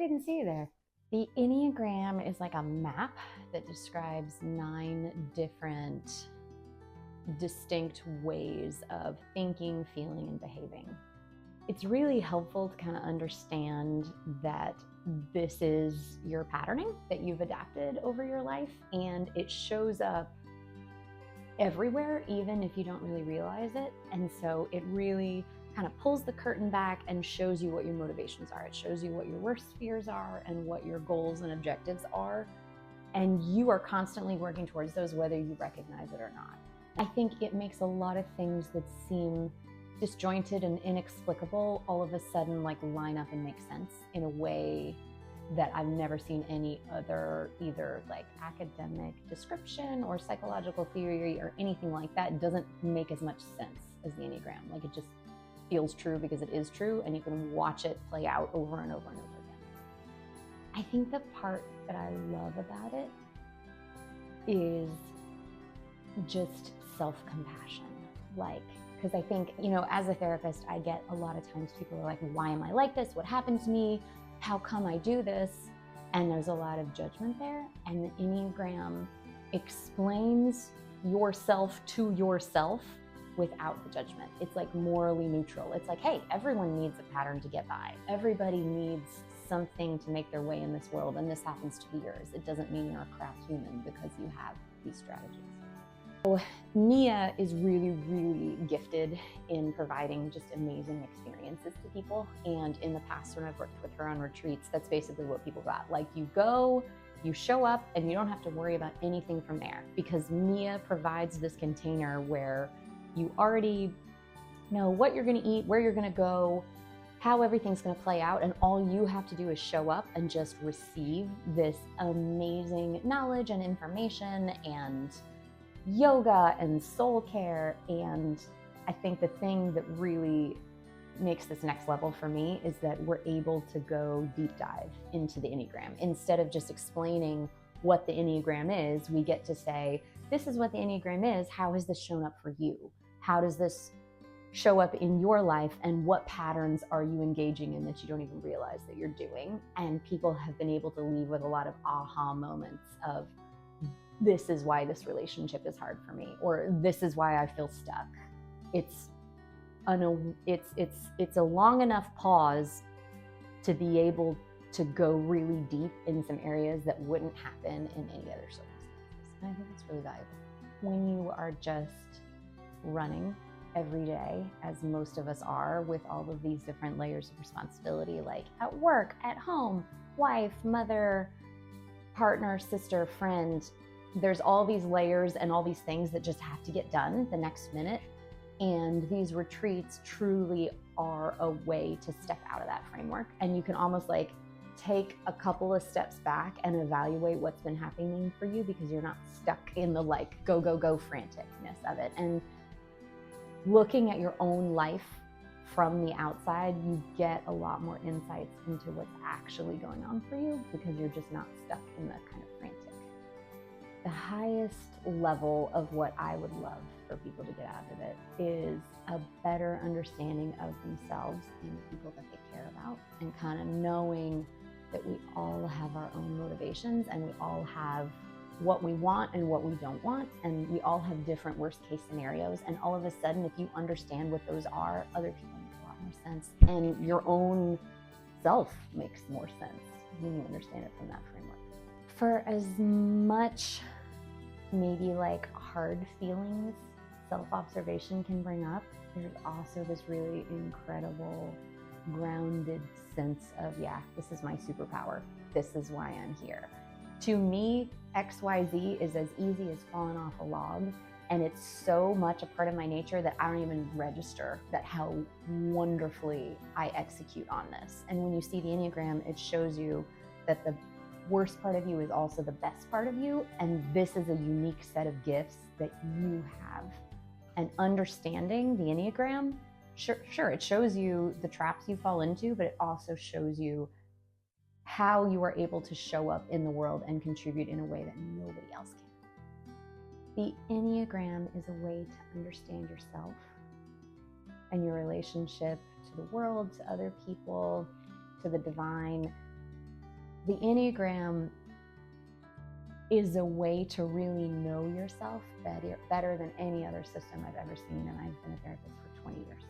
didn't see you there. The Enneagram is like a map that describes 9 different distinct ways of thinking, feeling, and behaving. It's really helpful to kind of understand that this is your patterning that you've adapted over your life, and it shows up everywhere, even if you don't really realize it. And so it really kind of pulls the curtain back and shows you what your motivations are. It shows you what your worst fears are and what your goals and objectives are. And you are constantly working towards those, whether you recognize it or not. I think it makes a lot of things that seem disjointed and inexplicable all of a sudden like line up and make sense in a way that I've never seen any other either like academic description or psychological theory or anything like that. It doesn't make as much sense as the Enneagram. Like it just feels true because it is true, and you can watch it play out over and over and over again. I think the part that I love about it is just self-compassion. Because I think, as a therapist, I get a lot of times people are like, why am I like this? What happened to me? How come I do this? And there's a lot of judgment there. And the Enneagram explains yourself to yourself without the judgment. It's like morally neutral. It's like, hey, everyone needs a pattern to get by. Everybody needs something to make their way in this world, and this happens to be yours. It doesn't mean you're a crap human because you have these strategies. So Mia is really, really gifted in providing just amazing experiences to people. And in the past, when I've worked with her on retreats, that's basically what people got. Like, you go, you show up, and you don't have to worry about anything from there, because Mia provides this container where you already know what you're going to eat, where you're going to go, how everything's going to play out, and all you have to do is show up and just receive this amazing knowledge and information and yoga and soul care. And I think the thing that really makes this next level for me is that we're able to go deep dive into the Enneagram. Instead of just explaining what the Enneagram is, we get to say, this is what the Enneagram is. How has this shown up for you? How does this show up in your life, and what patterns are you engaging in that you don't even realize that you're doing? And people have been able to leave with a lot of aha moments of, this is why this relationship is hard for me, or this is why I feel stuck. It's a long enough pause to be able to go really deep in some areas that wouldn't happen in any other circumstances. And I think it's really valuable. When you are just running every day, as most of us are, with all of these different layers of responsibility, like at work, at home, wife, mother, partner, sister, friend, there's all these layers and all these things that just have to get done the next minute. And these retreats truly are a way to step out of that framework. And you can almost like take a couple of steps back and evaluate what's been happening for you, because you're not stuck in the like go, go, go franticness of it. And looking at your own life from the outside, you get a lot more insights into what's actually going on for you, because you're just not stuck in the kind of frantic. The highest level of what I would love for people to get out of it is a better understanding of themselves and the people that they care about, and kind of knowing that we all have our own motivations, and we all have what we want and what we don't want, and we all have different worst case scenarios. And all of a sudden, if you understand what those are, other people make a lot more sense, and your own self makes more sense when you understand it from that framework. For as much maybe like hard feelings self-observation can bring up, there's also this really incredible grounded sense of, yeah, this is my superpower. This is why I'm here. To me, XYZ is as easy as falling off a log. And it's so much a part of my nature that I don't even register that how wonderfully I execute on this. And when you see the Enneagram, it shows you that the worst part of you is also the best part of you. And this is a unique set of gifts that you have. And understanding the Enneagram, sure, it shows you the traps you fall into, but it also shows you how you are able to show up in the world and contribute in a way that nobody else can. The Enneagram is a way to understand yourself and your relationship to the world, to other people, to the divine, The Enneagram is a way to really know yourself better than any other system I've ever seen, and I've been a therapist for 20 years.